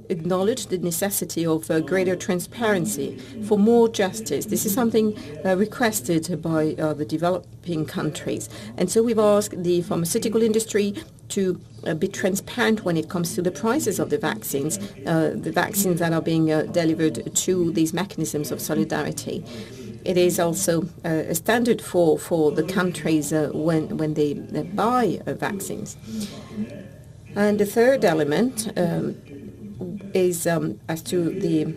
acknowledge the necessity of greater transparency, for more justice. This is something requested by the developing countries. And so we've asked the pharmaceutical industry to be transparent when it comes to the prices of the vaccines that are being delivered to these mechanisms of solidarity. It is also a standard for the countries when they buy vaccines. And the third element is as to the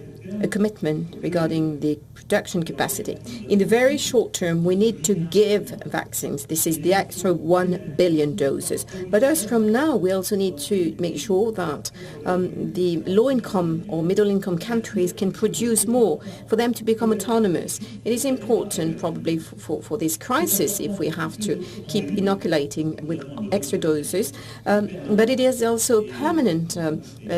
commitment regarding the production capacity. In the very short term, we need to give vaccines. This is the extra 1 billion doses. But as from now, we also need to make sure that the low-income or middle-income countries can produce more for them to become autonomous. It is important probably for this crisis if we have to keep inoculating with extra doses, but it is also a permanent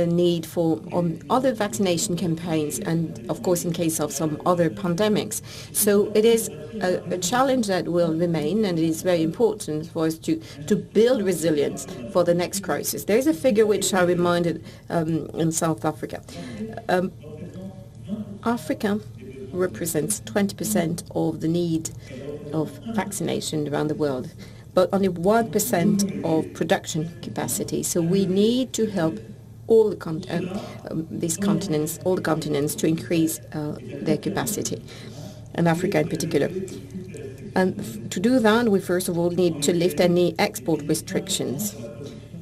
need for other vaccination campaigns and, of course, in case of some other pandemics. So it is a challenge that will remain, and it is very important for us to build resilience for the next crisis. There is a figure which I reminded in South Africa. Africa represents 20% of the need of vaccination around the world, but only 1% of production capacity. So we need to help all these continents, all the continents, to increase their capacity, and Africa in particular. And to do that, we first of all need to lift any export restrictions.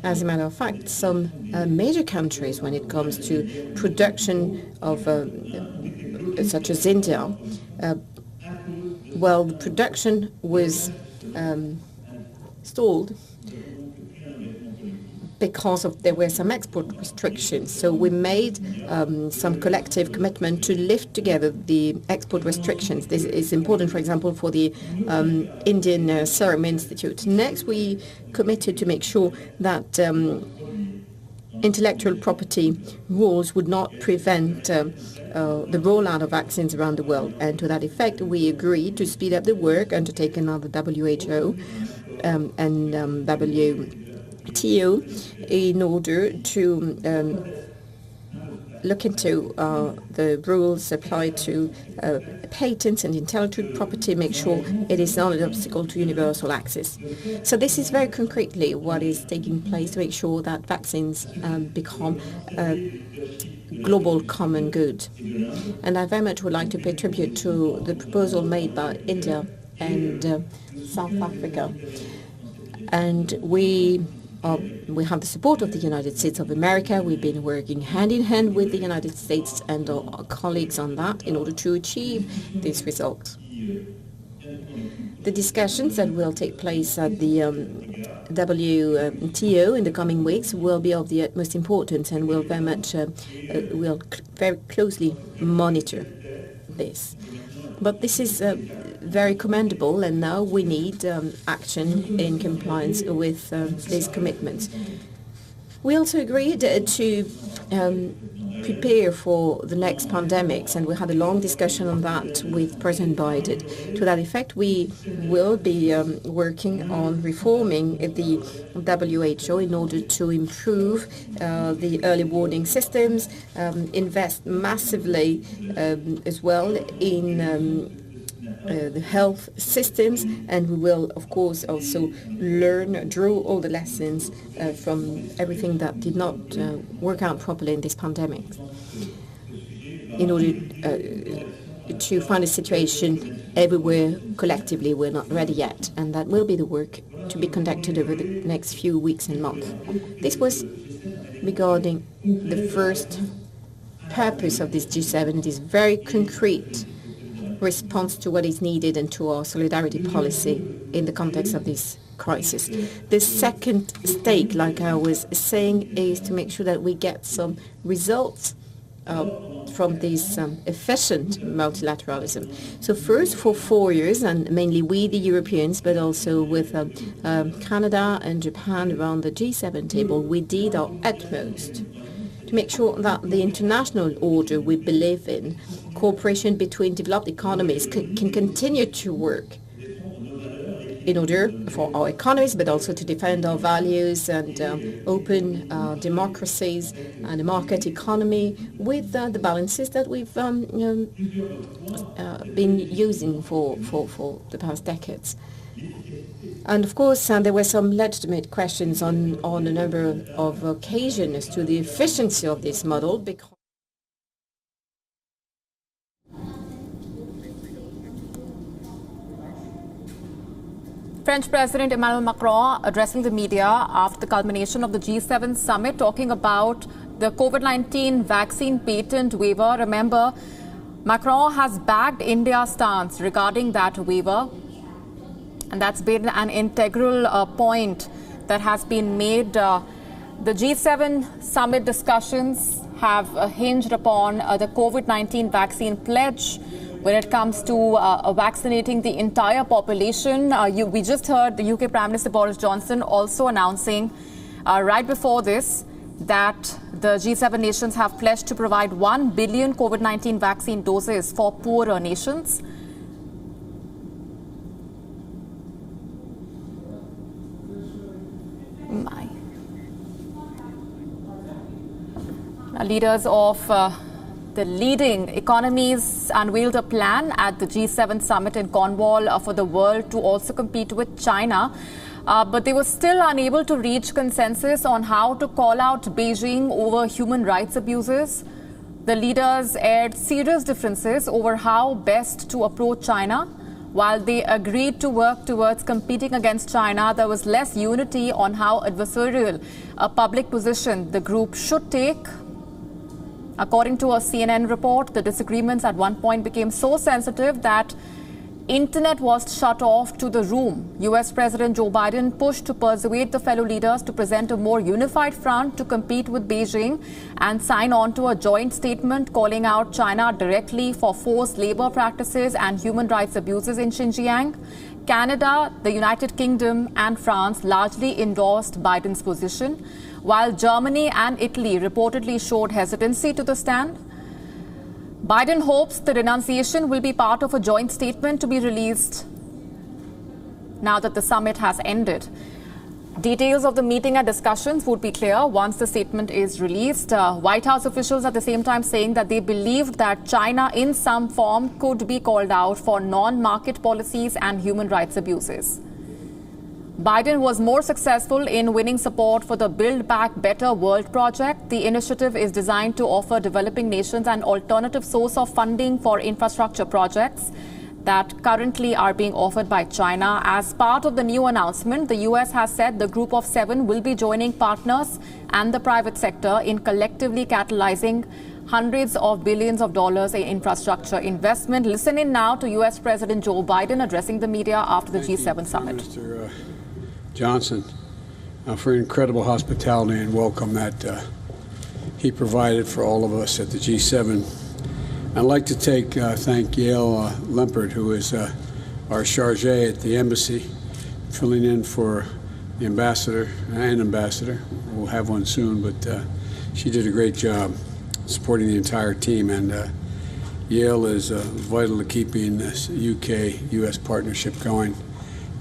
As a matter of fact, some major countries, when it comes to production of, such as India, well, the production was stalled because there were some export restrictions. So we made some collective commitment to lift together the export restrictions. This is important, for example, for the Indian Serum Institute. Next, we committed to make sure that intellectual property rules would not prevent the rollout of vaccines around the world. And to that effect, we agreed to speed up the work undertaken on the WHO and WTO in order to look into the rules applied to patents and intellectual property, make sure it is not an obstacle to universal access. So this is very concretely what is taking place to make sure that vaccines become a global common good. And I very much would like to pay tribute to the proposal made by India and South Africa. And we have the support of the United States of America. We've been working hand in hand with the United States and our colleagues on that in order to achieve these results. The discussions that will take place at the WTO in the coming weeks will be of the utmost importance, and will very much will very closely monitor this. But this is very commendable, and now we need action in compliance with these commitments. We also agreed to prepare for the next pandemics, and we had a long discussion on that with President Biden. To that effect, we will be working on reforming the WHO in order to improve the early warning systems, invest massively as well in the health systems, and we will, of course, also draw all the lessons from everything that did not work out properly in this pandemic, in order to find a situation everywhere collectively we're not ready yet, and that will be the work to be conducted over the next few weeks and months. This was regarding the first purpose of this G7. It is very concrete response to what is needed and to our solidarity policy in the context of this crisis. The second stake, like I was saying, is to make sure that we get some results from this efficient multilateralism. So first, for 4 years, and mainly we, the Europeans, but also with Canada and Japan around the G7 table, we did our utmost to make sure that the international order we believe in, cooperation between developed economies, can continue to work in order for our economies, but also to defend our values and open democracies and a market economy with the balances that we've been using for the past decades. And of course, there were some legitimate questions on a number of occasions as to the efficiency of this model, because French President Emmanuel Macron addressing the media after the culmination of the G7 summit, talking about the COVID-19 vaccine patent waiver. Remember, Macron has backed India's stance regarding that waiver, and that's been an integral point that has been made. The G7 summit discussions have hinged upon the COVID-19 vaccine pledge when it comes to vaccinating the entire population. We just heard the UK Prime Minister Boris Johnson also announcing right before this that the G7 nations have pledged to provide 1 billion COVID-19 vaccine doses for poorer nations. Leaders of the leading economies unveiled a plan at the G7 summit in Cornwall for the world to also compete with China. But they were still unable to reach consensus on how to call out Beijing over human rights abuses. The leaders aired serious differences over how best to approach China. While they agreed to work towards competing against China, there was less unity on how adversarial a public position the group should take. According to a CNN report, the disagreements at one point became so sensitive that internet was shut off to the room. US President Joe Biden pushed to persuade the fellow leaders to present a more unified front to compete with Beijing and sign on to a joint statement calling out China directly for forced labor practices and human rights abuses in Xinjiang. Canada, the United Kingdom and France largely endorsed Biden's position, while Germany and Italy reportedly showed hesitancy to the stand. Biden hopes the denunciation will be part of a joint statement to be released now that the summit has ended. Details of the meeting and discussions would be clear once the statement is released. White House officials at the same time saying that they believed that China in some form could be called out for non-market policies and human rights abuses. Biden was more successful in winning support for the Build Back Better World project. The initiative is designed to offer developing nations an alternative source of funding for infrastructure projects that currently are being offered by China. As part of the new announcement, the US has said the group of 7 will be joining partners and the private sector in collectively catalyzing hundreds of billions of dollars in infrastructure investment. Listen in now to US President Joe Biden addressing the media after the G7 summit. Mr. Johnson, for incredible hospitality and welcome that he provided for all of us at the G7. I'd like to thank Yale Lempert, who is our chargé at the embassy, filling in for the ambassador and ambassador. We'll have one soon, but she did a great job supporting the entire team, and Yale is vital to keeping this UK-US partnership going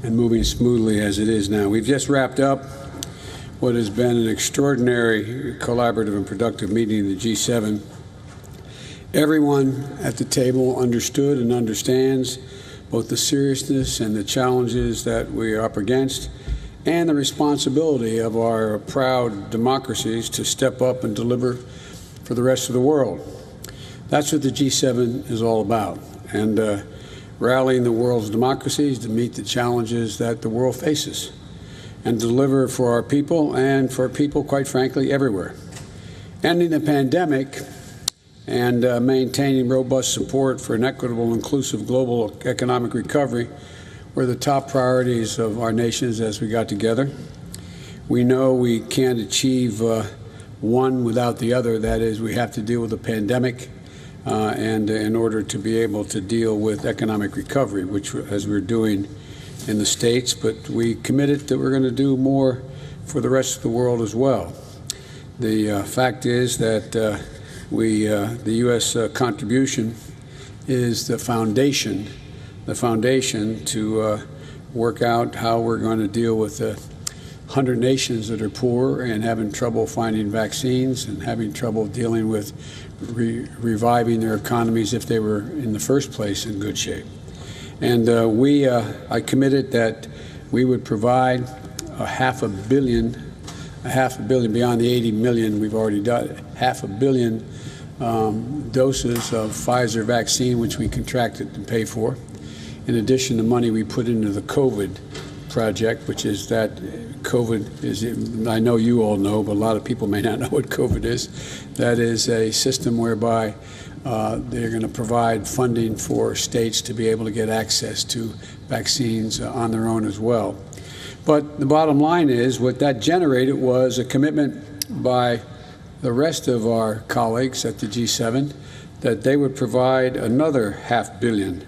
and moving smoothly as it is now. We've just wrapped up what has been an extraordinary collaborative and productive meeting of the G7. Everyone at the table understood and understands both the seriousness and the challenges that we are up against and the responsibility of our proud democracies to step up and deliver for the rest of the world. That's what the G7 is all about, and rallying the world's democracies to meet the challenges that the world faces and deliver for our people and for people, quite frankly, everywhere. Ending the pandemic and maintaining robust support for an equitable, inclusive global economic recovery were the top priorities of our nations as we got together. We know we can't achieve one without the other. That is, we have to deal with the pandemic and in order to be able to deal with economic recovery, which, as we're doing in the States, but we committed that we're going to do more for the rest of the world as well. The fact is that the U.S. Contribution is the foundation to work out how we're going to deal with the 100 nations that are poor and having trouble finding vaccines and having trouble dealing with reviving their economies if they were in the first place in good shape. And I committed that we would provide a half a billion beyond the 80 million we've already done, 500 million doses of Pfizer vaccine, which we contracted to pay for, in addition to money we put into the COVID project, which is that COVID is, I know you all know, but a lot of people may not know what COVID is. That is a system whereby they're going to provide funding for states to be able to get access to vaccines on their own as well. But the bottom line is what that generated was a commitment by the rest of our colleagues at the G7 that they would provide another $500 million.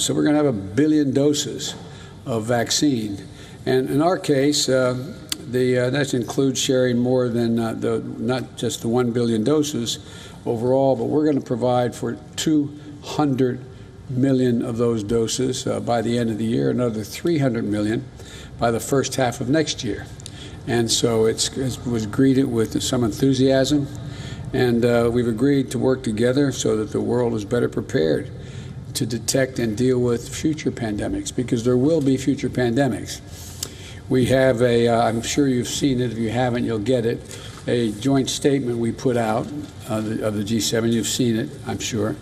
So we're going to have 1 billion doses of vaccine. And in our case, that includes sharing more than not just the 1 billion doses overall, but we're going to provide for 200 million of those doses by the end of the year, another 300 million by the first half of next year. And so it was greeted with some enthusiasm, and we've agreed to work together so that the world is better prepared to detect and deal with future pandemics, because there will be future pandemics. We have I'm sure you've seen it. If you haven't, you'll get it, a joint statement we put out of the G7. You've seen it, I'm sure.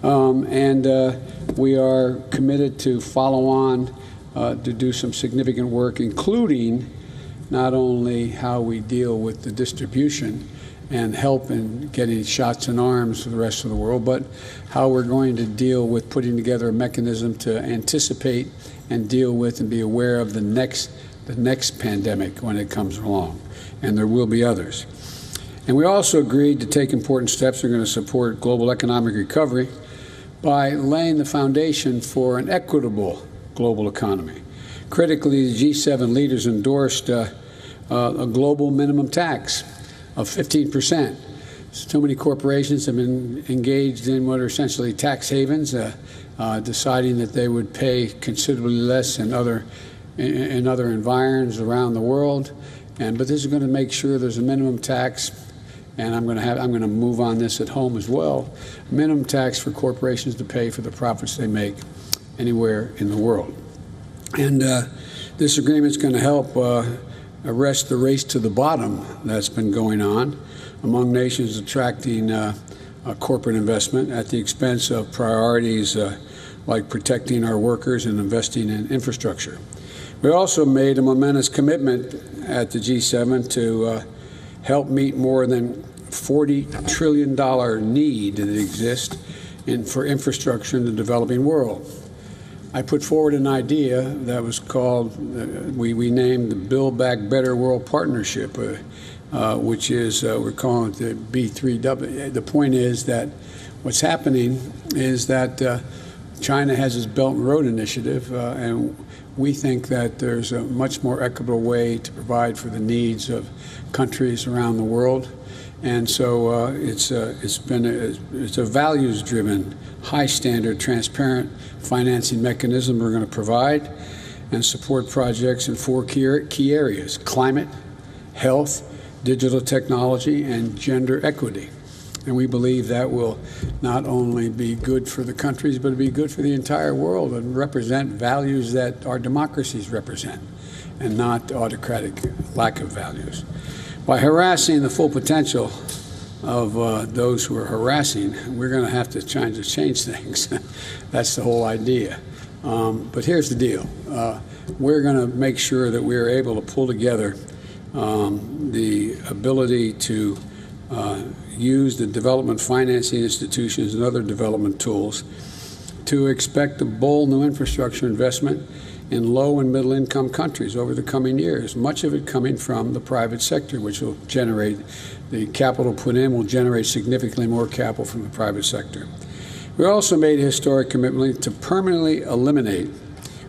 We are committed to follow on to do some significant work, including not only how we deal with the distribution and help in getting shots in arms for the rest of the world, but how we're going to deal with putting together a mechanism to anticipate and deal with and be aware of the next pandemic when it comes along. And there will be others. And we also agreed to take important steps that are going to support global economic recovery by laying the foundation for an equitable global economy. Critically, the G7 leaders endorsed a global minimum tax of 15%. So many corporations have been engaged in what are essentially tax havens, deciding that they would pay considerably less in other environs around the world. But this is going to make sure there's a minimum tax, and I'm going to move on this at home as well. Minimum tax for corporations to pay for the profits they make anywhere in the world. And this agreement is going to help arrest the race to the bottom that's been going on among nations attracting corporate investment at the expense of priorities like protecting our workers and investing in infrastructure. We also made a momentous commitment at the G7 to help meet more than $40 trillion need that exists for infrastructure in the developing world. I put forward an idea that was called, we named the Build Back Better World Partnership, which is, we're calling it the B3W. The point is that what's happening is that China has its Belt and Road Initiative, and we think that there's a much more equitable way to provide for the needs of countries around the world. And so it's a values-driven, high-standard, transparent financing mechanism we're going to provide and support projects in 4 key areas: climate, health, digital technology, and gender equity. And we believe that will not only be good for the countries, but it'll be good for the entire world and represent values that our democracies represent, and not autocratic lack of values. By harassing the full potential of those who are harassing, we're going to have to try to change things. That's the whole idea. But here's the deal. We're going to make sure that we're able to pull together the ability to use the development financing institutions and other development tools to expect a bold new infrastructure investment in low and middle income countries over the coming years, much of it coming from the private sector, which will generate, the capital put in will generate significantly more capital from the private sector. We also made a historic commitment to permanently eliminate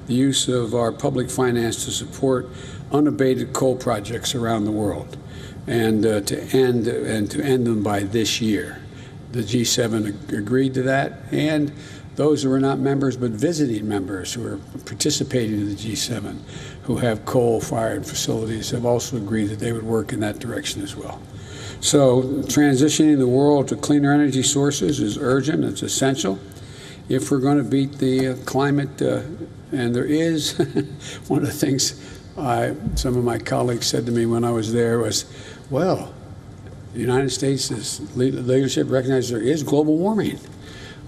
the use of our public finance to support unabated coal projects around the world, and to end them by this year. The G7 agreed to that, and those who are not members but visiting members who are participating in the G7, who have coal-fired facilities, have also agreed that they would work in that direction as well. So transitioning the world to cleaner energy sources is urgent, it's essential if we're going to beat the climate, and there is, one of the things some of my colleagues said to me when I was there was, well, the United States' leadership recognizes there is global warming.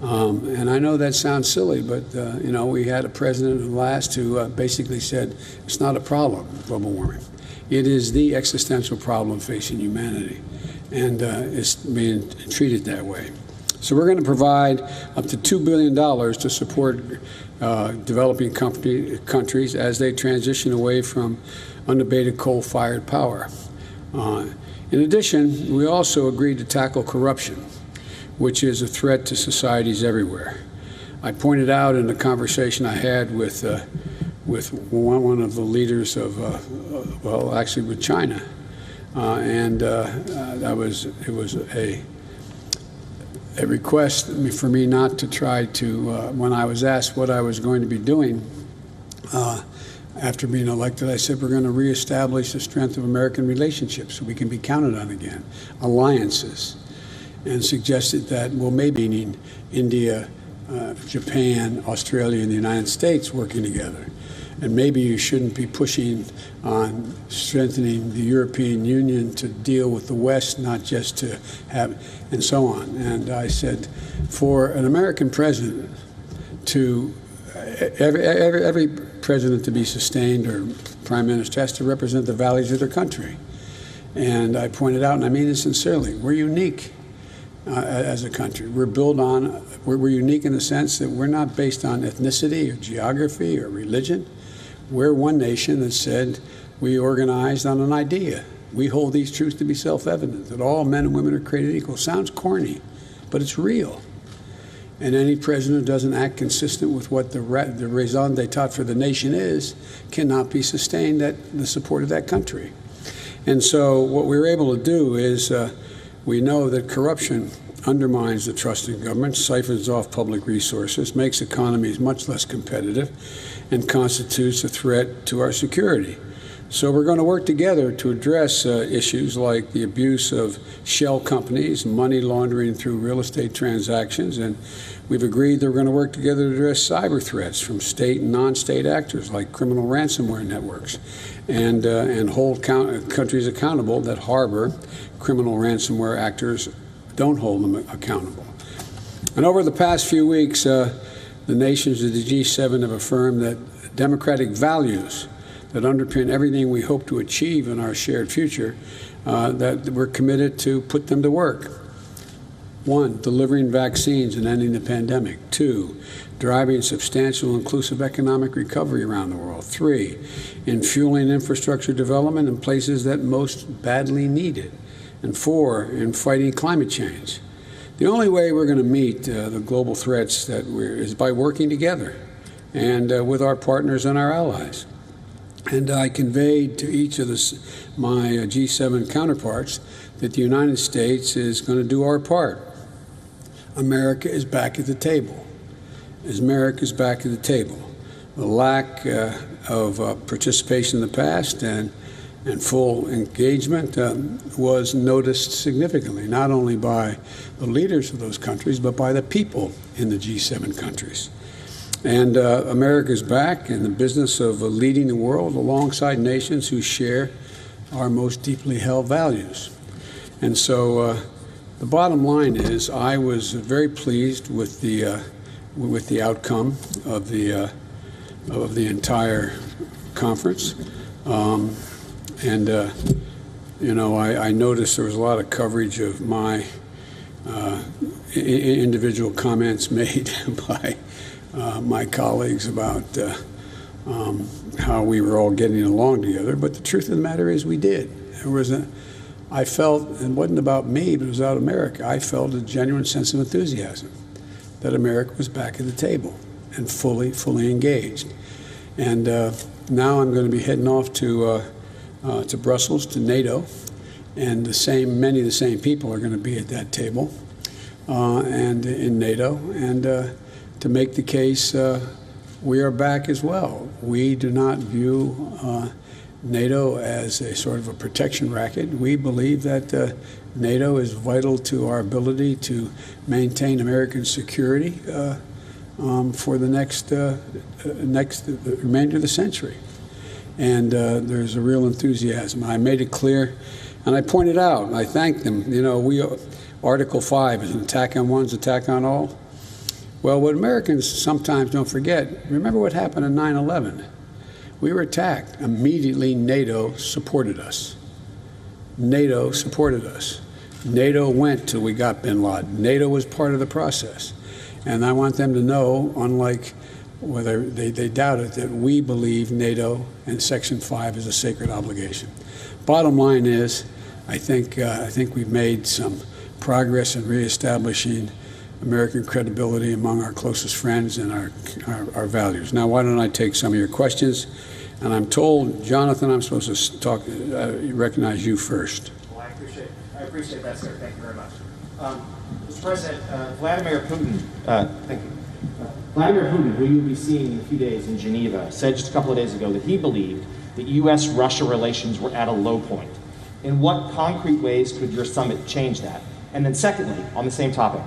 And I know that sounds silly, but, you know, we had a president last who basically said it's not a problem, global warming. It is the existential problem facing humanity, and it's being treated that way. So we're going to provide up to $2 billion to support developing countries as they transition away from unabated coal-fired power. In addition, we also agreed to tackle corruption, which is a threat to societies everywhere. I pointed out in the conversation I had with one of the leaders of, well, actually with China, it was a request for me not to try to, when I was asked what I was going to be doing after being elected, I said we're going to reestablish the strength of American relationships so we can be counted on again, alliances, and suggested that, well, maybe India, Japan, Australia, and the United States working together. And maybe you shouldn't be pushing on strengthening the European Union to deal with the West, not just to have, and so on. And I said, for an American president to, every president to be sustained, or prime minister, has to represent the values of their country. And I pointed out, and I mean this sincerely, we're unique as a country. We're built on, we're unique in the sense that we're not based on ethnicity or geography or religion. We're one nation that said we organized on an idea. We hold these truths to be self-evident, that all men and women are created equal. Sounds corny, but it's real. And any president who doesn't act consistent with what the raison d'etat for the nation is cannot be sustained at the support of that country. And so what we were able to do is we know that corruption undermines the trust in government, siphons off public resources, makes economies much less competitive, and constitutes a threat to our security. So we're going to work together to address issues like the abuse of shell companies, money laundering through real estate transactions, and we've agreed that we're going to work together to address cyber threats from state and non-state actors like criminal ransomware networks, and hold countries accountable that harbor criminal ransomware actors, don't hold them accountable. And over the past few weeks, the nations of the G7 have affirmed that democratic values that underpin everything we hope to achieve in our shared future, that we're committed to put them to work. 1, delivering vaccines and ending the pandemic. 2, driving substantial inclusive economic recovery around the world. 3, in fueling infrastructure development in places that most badly need it. And 4, in fighting climate change. The only way we're going to meet the global threats is by working together and with our partners and our allies. And I conveyed to each of my G7 counterparts that the United States is going to do our part. America is back at the table. America is back at the table. The lack of participation in the past and full engagement was noticed significantly, not only by the leaders of those countries, but by the people in the G7 countries. And America is back in the business of leading the world alongside nations who share our most deeply held values. And so the bottom line is I was very pleased with the outcome of the entire conference. You know, I noticed there was a lot of coverage of my individual comments made by my colleagues about how we were all getting along together. But the truth of the matter is we did. I felt, it wasn't about me, but it was about America. I felt a genuine sense of enthusiasm that America was back at the table and fully engaged. And now I'm going to be heading off to Brussels, to NATO, and many of the same people are going to be at that table and in NATO, and to make the case we are back as well. We do not view NATO as a sort of a protection racket. We believe that NATO is vital to our ability to maintain American security for the remainder of the century. And there's a real enthusiasm. I made it clear, and I pointed out, and I thanked them. You know, Article 5 is an attack on one, is an attack on all. Well, what Americans sometimes don't forget, remember what happened on 9/11. We were attacked. Immediately, NATO supported us. NATO supported us. NATO went till we got bin Laden. NATO was part of the process. And I want them to know, unlike whether they doubt it, that we believe NATO and Section 5 is a sacred obligation. Bottom line is, I think we've made some progress in reestablishing American credibility among our closest friends and our values. Now, why don't I take some of your questions? And I'm told, Jonathan, I'm supposed to talk, recognize you first. Well, I appreciate that, sir. Thank you very much. Mr. President, Vladimir Putin, thank you. Vladimir Putin, who you'll be seeing in a few days in Geneva, said just a couple of days ago that he believed that U.S.-Russia relations were at a low point. In what concrete ways could your summit change that? And then secondly, on the same topic,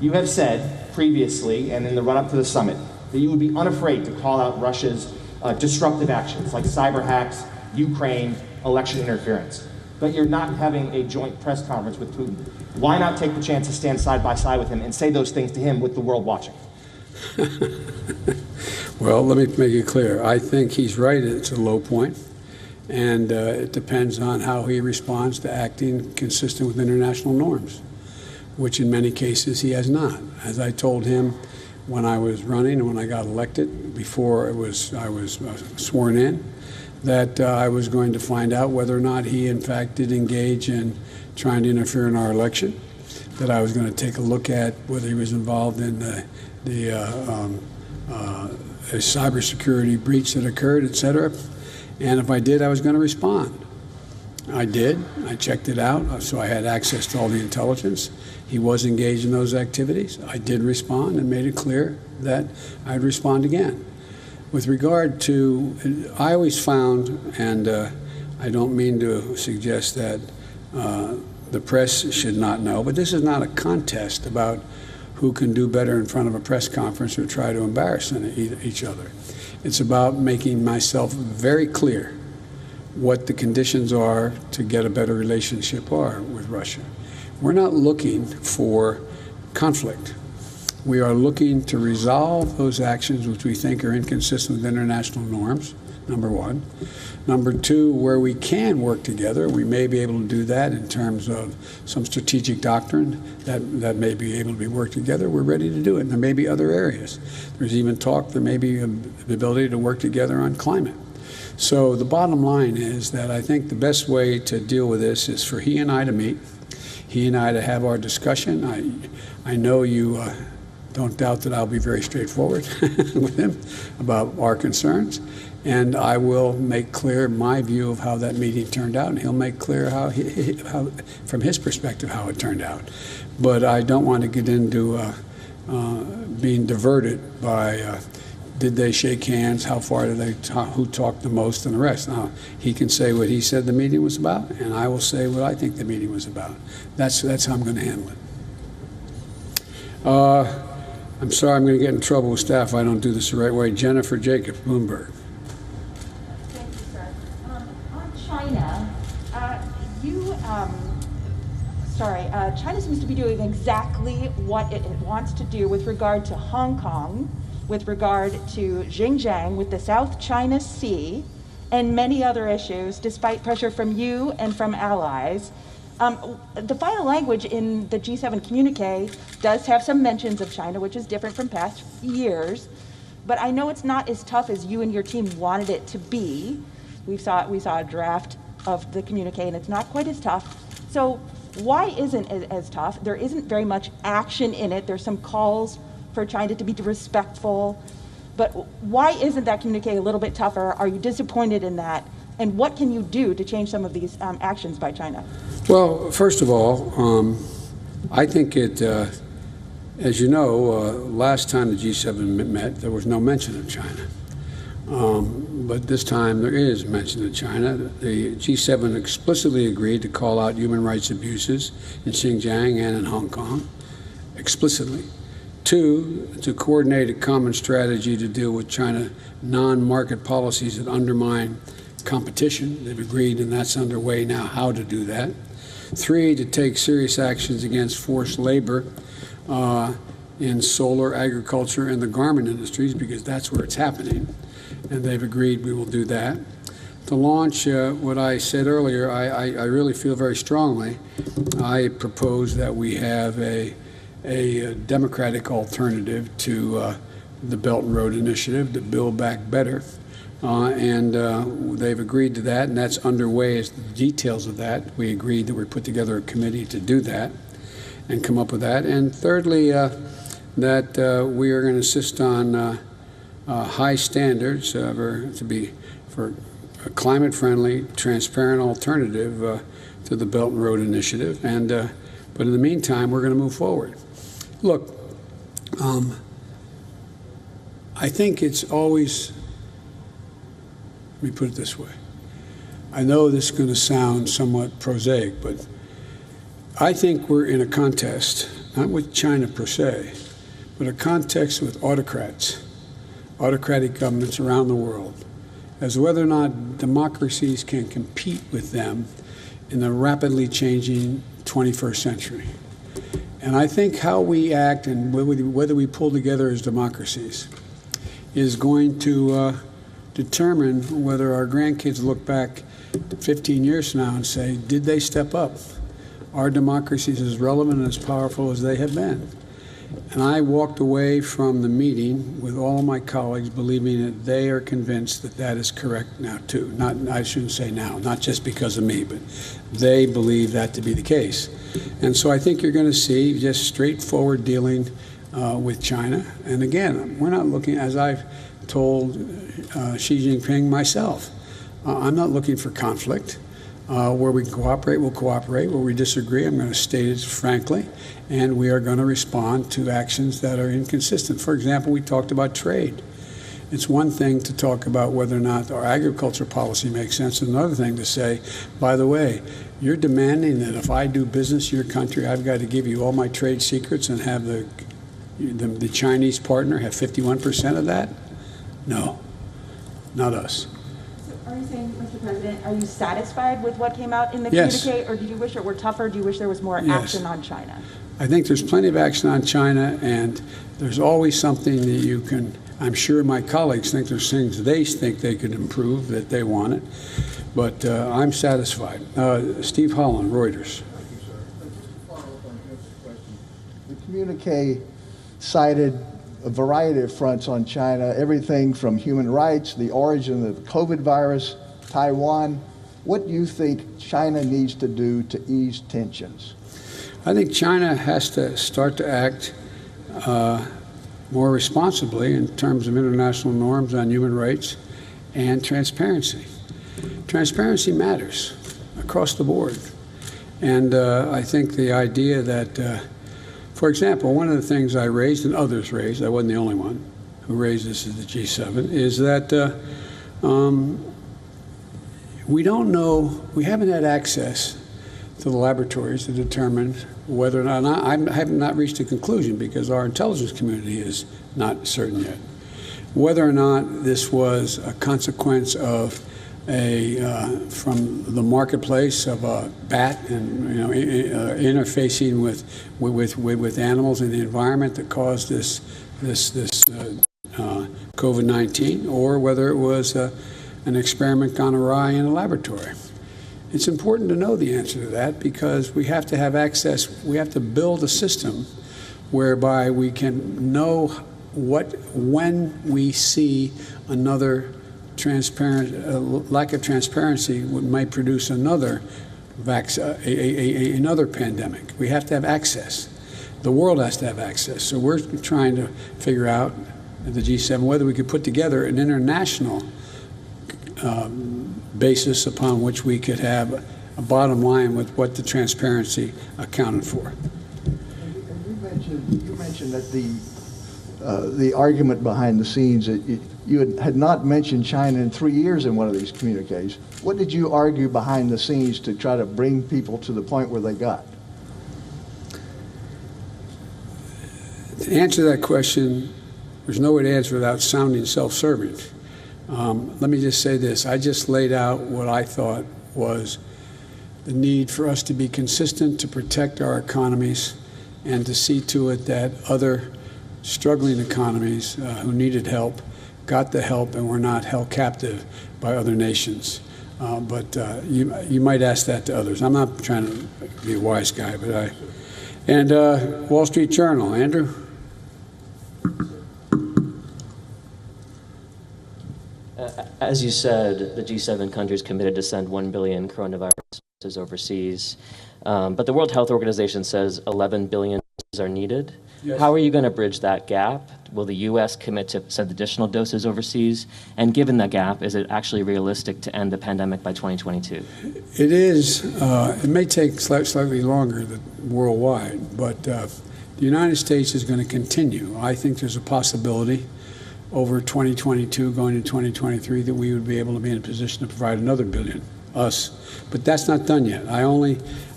you have said previously and in the run-up to the summit that you would be unafraid to call out Russia's disruptive actions like cyber hacks, Ukraine, election interference. But you're not having a joint press conference with Putin. Why not take the chance to stand side by side with him and say those things to him with the world watching? Well, let me make it clear. I think he's right. It's a low point. And it depends on how he responds to acting consistent with international norms, which in many cases he has not. As I told him when I was running and when I got elected, before I was sworn in, that I was going to find out whether or not he in fact did engage in trying to interfere in our election, that I was going to take a look at whether he was involved in a cybersecurity breach that occurred, et cetera. And if I did, I was going to respond. I did. I checked it out, so I had access to all the intelligence. He was engaged in those activities. I did respond and made it clear that I'd respond again. With regard to, I always found, and I don't mean to suggest that the press should not know, but this is not a contest about who can do better in front of a press conference or try to embarrass each other. It's about making myself very clear what the conditions are to get a better relationship with Russia. We're not looking for conflict. We are looking to resolve those actions which we think are inconsistent with international norms, number one. Number two, where we can work together, we may be able to do that in terms of some strategic doctrine that may be able to be worked together. We're ready to do it. And there may be other areas. There's even talk there may be the ability to work together on climate. So the bottom line is that I think the best way to deal with this is for he and I to meet, he and I to have our discussion. I know you don't doubt that I'll be very straightforward with him about our concerns. And I will make clear my view of how that meeting turned out, and he'll make clear how from his perspective, how it turned out. But I don't want to get into being diverted by did they shake hands, how far did they talk, who talked the most, and the rest. Now, he can say what he said the meeting was about, and I will say what I think the meeting was about. That's how I'm going to handle it. I'm sorry, I'm going to get in trouble with staff if I don't do this the right way. Jennifer Jacobs, Bloomberg. China seems to be doing exactly what it wants to do with regard to Hong Kong, with regard to Xinjiang, with the South China Sea, and many other issues, despite pressure from you and from allies. The final language in the G7 communique does have some mentions of China, which is different from past years, but I know it's not as tough as you and your team wanted it to be. We saw a draft of the communique, and it's not quite as tough. So why isn't it as tough? There isn't very much action in it. There's some calls for China to be respectful. But why isn't that communique a little bit tougher? Are you disappointed in that? And what can you do to change some of these actions by China? Well, first of all, I think it As you know, last time the G7 met, there was no mention of China. But this time there is mention of China. The G7 explicitly agreed to call out human rights abuses in Xinjiang and in Hong Kong, explicitly. 2, to coordinate a common strategy to deal with China non-market policies that undermine competition. They've agreed, and that's underway now, how to do that. 3, to take serious actions against forced labor in solar, agriculture, and the garment industries, because that's where it's happening. And they've agreed we will do that. To launch what I said earlier, I really feel very strongly. I propose that we have a democratic alternative to the Belt and Road Initiative, to Build Back Better. And they've agreed to that, and that's underway as the details of that. We agreed that we put together a committee to do that and come up with that. And thirdly, that we are going to insist on high standards for a climate-friendly, transparent alternative to the Belt and Road Initiative. And but in the meantime, we're going to move forward. Look, I think it's always, let me put it this way. I know this is going to sound somewhat prosaic, but I think we're in a contest, not with China per se, but a contest with autocrats, autocratic governments around the world, as whether or not democracies can compete with them in the rapidly changing 21st century. And I think how we act and whether we pull together as democracies is going to determine whether our grandkids look back 15 years from now and say, did they step up? Are democracies as relevant and as powerful as they have been? And I walked away from the meeting with all of my colleagues believing that they are convinced that that is correct now too. Not, I shouldn't say now, not just because of me, but they believe that to be the case. And so I think you're going to see just straightforward dealing with China. And again, we're not looking, as I've told Xi Jinping myself, I'm not looking for conflict. Where we can cooperate, we'll cooperate. Where we disagree, I'm going to state it frankly, and we are going to respond to actions that are inconsistent. For example, we talked about trade. It's one thing to talk about whether or not our agriculture policy makes sense, and another thing to say, by the way, you're demanding that if I do business in your country, I've got to give you all my trade secrets and have the Chinese partner have 51% of that? No, not us. Are you saying, Mr. President, are you satisfied with what came out in the Yes. communique, or did you wish it were tougher? Do you wish there was more Yes. action on China? I think there's plenty of action on China, and there's always something that you can, I'm sure my colleagues think there's things they think they could improve, that they want it, but I'm satisfied. Steve Holland, Reuters. Thank you, sir. Just to follow up on Chris' question, the communique cited a variety of fronts on China, everything from human rights, the origin of the COVID virus, Taiwan. What do you think China needs to do to ease tensions? I think China has to start to act more responsibly in terms of international norms on human rights and transparency. Transparency matters across the board. And I think the idea that for example, one of the things I raised, and others raised, I wasn't the only one who raised this at the G7, is that we don't know, we haven't had access to the laboratories to determine whether or not, I have not reached a conclusion because our intelligence community is not certain yet, whether or not this was a consequence of from the marketplace of a bat and interfacing with animals in the environment that caused this COVID-19, or whether it was an experiment gone awry in a laboratory. It's important to know the answer to that because we have to have access. We have to build a system whereby we can know when we see another lack of transparency might produce another another pandemic. We have to have access. The world has to have access. So we're trying to figure out at the G7 whether we could put together an international basis upon which we could have a bottom line with what the transparency accounted for. And you You mentioned that the argument behind the scenes, that you had not mentioned China in 3 years in one of these communiques. What did you argue behind the scenes to try to bring people to the point where they got? To answer that question, there's no way to answer without sounding self-serving. Let me just say this. I just laid out what I thought was the need for us to be consistent, to protect our economies, and to see to it that other struggling economies who needed help got the help and were not held captive by other nations. But you might ask that to others. I'm not trying to be a wise guy, but And Wall Street Journal, Andrew? As you said, the G7 countries committed to send 1 billion coronavirus doses overseas, but the World Health Organization says 11 billion doses are needed. Yes. How are you going to bridge that gap? Will the U.S. commit to send additional doses overseas? And given that gap, is it actually realistic to end the pandemic by 2022? It is. It may take slightly longer worldwide, but the United States is going to continue. I think there's a possibility over 2022 going to 2023 that we would be able to be in a position to provide another billion, us. But that's not done yet.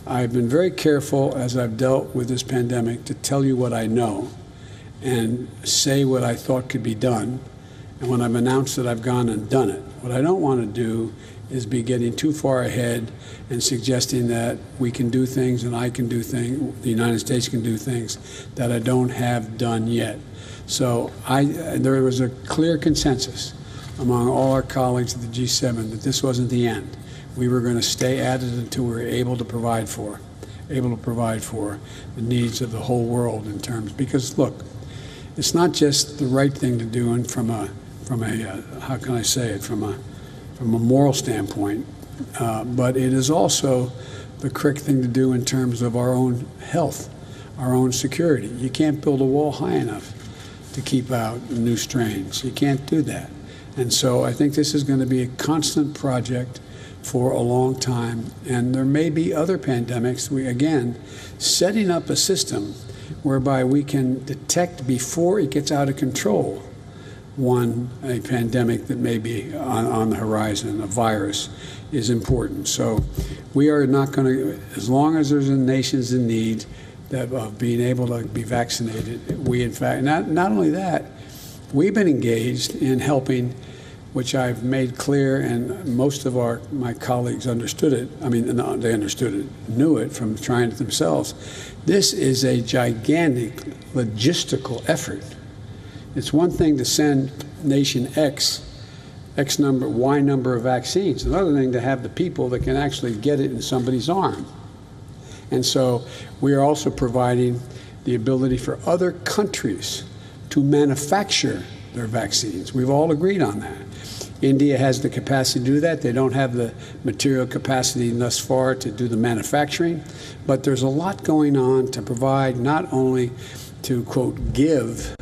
I've been very careful as I've dealt with this pandemic to tell you what I know and say what I thought could be done. And when I've announced that I've gone and done it, what I don't want to do is be getting too far ahead and suggesting that we can do things and I can do things, the United States can do things that I don't have done yet. So there was a clear consensus among all our colleagues at the G7 that this wasn't the end. We were going to stay at it until we were able to provide for the needs of the whole world in terms, because look, it's not just the right thing to do and from a how can I say it, from a moral standpoint, but it is also the correct thing to do in terms of our own health, our own security. You can't build a wall high enough to keep out new strains. You can't do that. And so I think this is going to be a constant project for a long time. And there may be other pandemics. Again, setting up a system whereby we can detect before it gets out of control a pandemic that may be on the horizon, a virus, is important. So we are not going to, as long as there's nations in need of being able to be vaccinated, we in fact, not only that, we've been engaged in helping, which I've made clear, and most of my colleagues understood it. I mean, they understood it, knew it from trying it themselves. This is a gigantic logistical effort. It's one thing to send nation X number, Y number of vaccines. Another thing to have the people that can actually get it in somebody's arm. And so we are also providing the ability for other countries to manufacture their vaccines. We've all agreed on that. India has the capacity to do that. They don't have the material capacity thus far to do the manufacturing, but there's a lot going on to provide, not only to, quote, give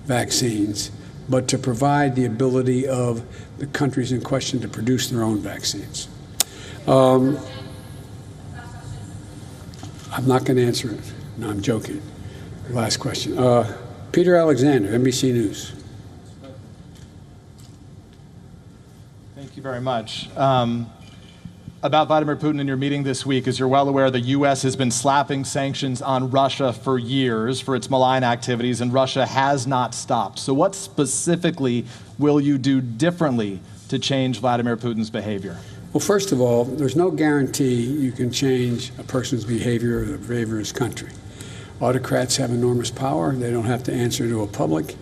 vaccines, but to provide the ability of the countries in question to produce their own vaccines. I'm not going to answer it. No, I'm joking. Last question. Peter Alexander, NBC News. Thank you very much. About Vladimir Putin in your meeting this week, as you're well aware, the U.S. has been slapping sanctions on Russia for years for its malign activities, and Russia has not stopped. So what specifically will you do differently to change Vladimir Putin's behavior? Well, first of all, there's no guarantee you can change a person's behavior or the behavior of his country. Autocrats have enormous power. They don't have to answer to a public.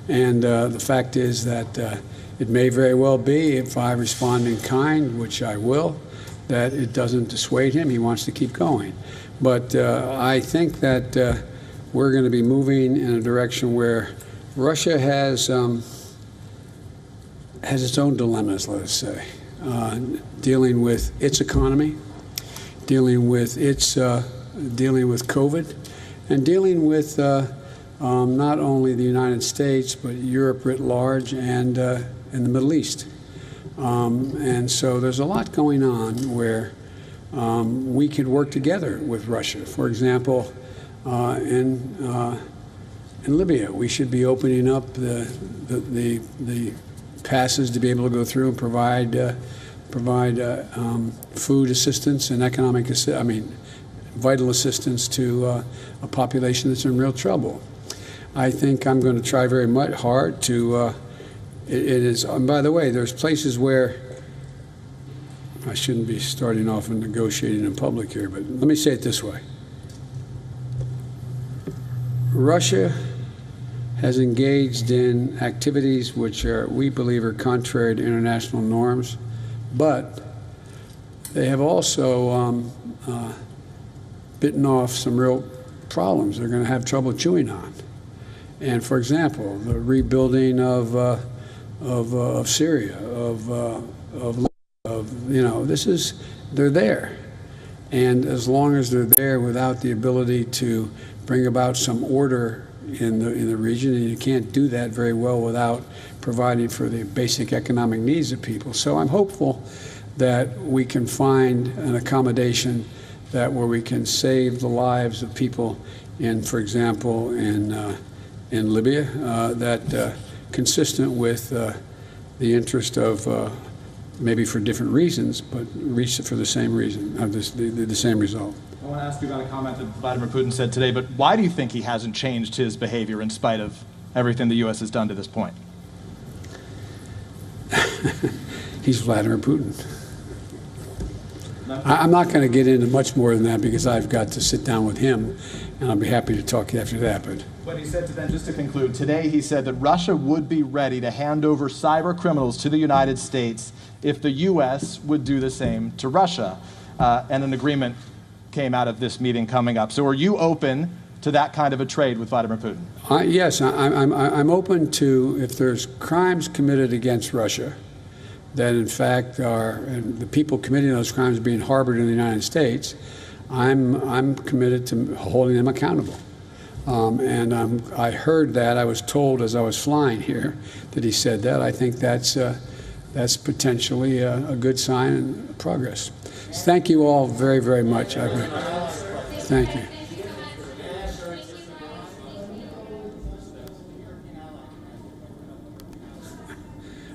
And the fact is that it may very well be, if I respond in kind, which I will, that it doesn't dissuade him. He wants to keep going. But I think that we're going to be moving in a direction where Russia has its own dilemmas, let us say. Dealing with its economy, dealing with COVID, and dealing with not only the United States but Europe writ large and in the Middle East. And so there's a lot going on where we could work together with Russia. For example, in Libya. We should be opening up the passes to be able to go through and provide food assistance and vital assistance to a population that's in real trouble. I think I'm going to try very much hard to. It is. And by the way, there's places where I shouldn't be starting off and negotiating in public here, but let me say it this way. Russia has engaged in activities which we believe are contrary to international norms, but they have also bitten off some real problems they're going to have trouble chewing on. And for example, the rebuilding of Syria, they're there. And as long as they're there without the ability to bring about some order in the region, and you can't do that very well without providing for the basic economic needs of people. So I'm hopeful that we can find an accommodation where we can save the lives of people for example, in Libya, consistent with the interest of maybe for different reasons, but for the same reason, the same result. I want to ask you about a comment that Vladimir Putin said today, but why do you think he hasn't changed his behavior in spite of everything the U.S. has done to this point? He's Vladimir Putin. I'm not going to get into much more than that because I've got to sit down with him, and I'll be happy to talk after that. But he said just to conclude, today he said that Russia would be ready to hand over cyber criminals to the United States if the U.S. would do the same to Russia. And an agreement came out of this meeting coming up. So are you open to that kind of a trade with Vladimir Putin? Yes, I'm open to, if there's crimes committed against Russia, that in fact and the people committing those crimes being harbored in the United States, I'm committed to holding them accountable. I heard that. I was told as I was flying here that he said that. I think that's potentially a good sign and progress. So thank you all very, very much. Thank you.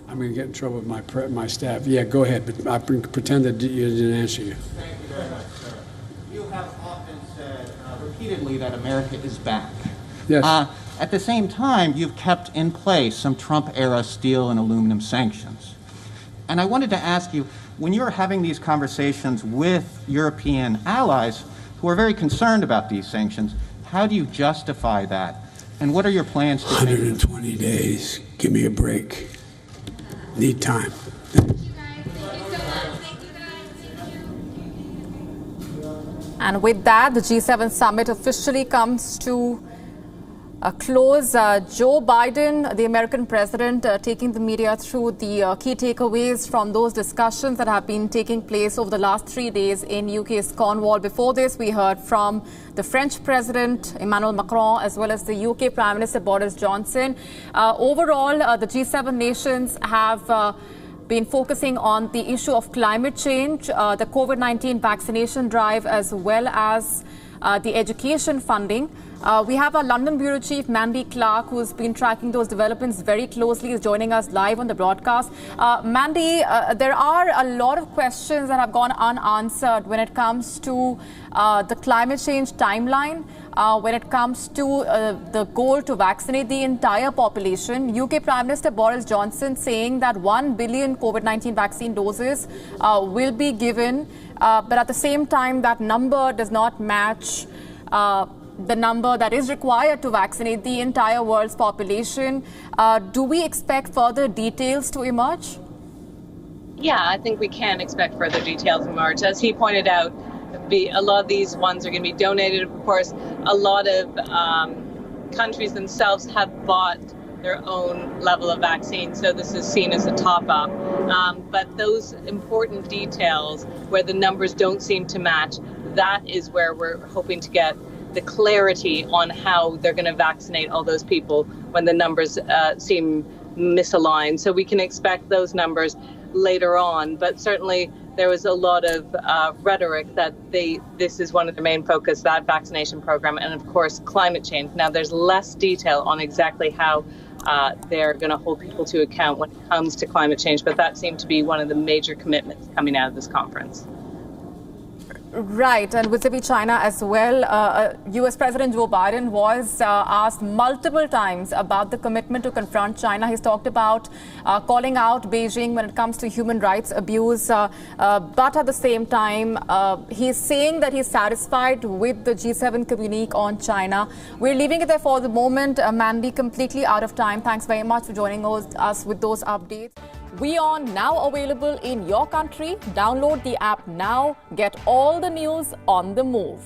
I'm going to get in trouble with my staff. Yeah, go ahead, but I pretend that you didn't answer you. Thank you very much, sir. You have often said repeatedly that America is back. Yes. At the same time, you've kept in place some Trump-era steel and aluminum sanctions. And I wanted to ask you, when you're having these conversations with European allies who are very concerned about these sanctions, how do you justify that? And what are your plans to 120 days. Give me a break. Need time. And with that, the G7 summit officially comes to a close. Joe Biden, the American president, taking the media through the key takeaways from those discussions that have been taking place over the last 3 days in UK's Cornwall. Before this, we heard from the French President Emmanuel Macron as well as the UK Prime Minister Boris Johnson. Overall, the G7 nations have been focusing on the issue of climate change, the COVID-19 vaccination drive, as well as the education funding. We have our London Bureau Chief, Mandy Clark, who's been tracking those developments very closely, is joining us live on the broadcast. Mandy, there are a lot of questions that have gone unanswered when it comes to the climate change timeline, when it comes to the goal to vaccinate the entire population. UK Prime Minister Boris Johnson saying that 1 billion COVID-19 vaccine doses will be given, but at the same time, that number does not match the number that is required to vaccinate the entire world's population. Do we expect further details to emerge? Yeah, I think we can expect further details to emerge. As he pointed out, a lot of these ones are going to be donated. Of course, a lot of countries themselves have bought their own level of vaccine, so this is seen as a top-up. But those important details where the numbers don't seem to match, that is where we're hoping to get the clarity on how they're going to vaccinate all those people when the numbers seem misaligned. So we can expect those numbers later on, but certainly there was a lot of rhetoric that this is one of their main focus, that vaccination program, and of course climate change. Now there's less detail on exactly how they're going to hold people to account when it comes to climate change, but that seemed to be one of the major commitments coming out of this conference. Right, and vis-a-vis China as well, US President Joe Biden was asked multiple times about the commitment to confront China. He's talked about calling out Beijing when it comes to human rights abuse, but at the same time, he's saying that he's satisfied with the G7 communique on China. We're leaving it there for the moment. Mandy, completely out of time. Thanks very much for joining us with those updates. WION now available in your country. Download the app now. Get all the news on the move.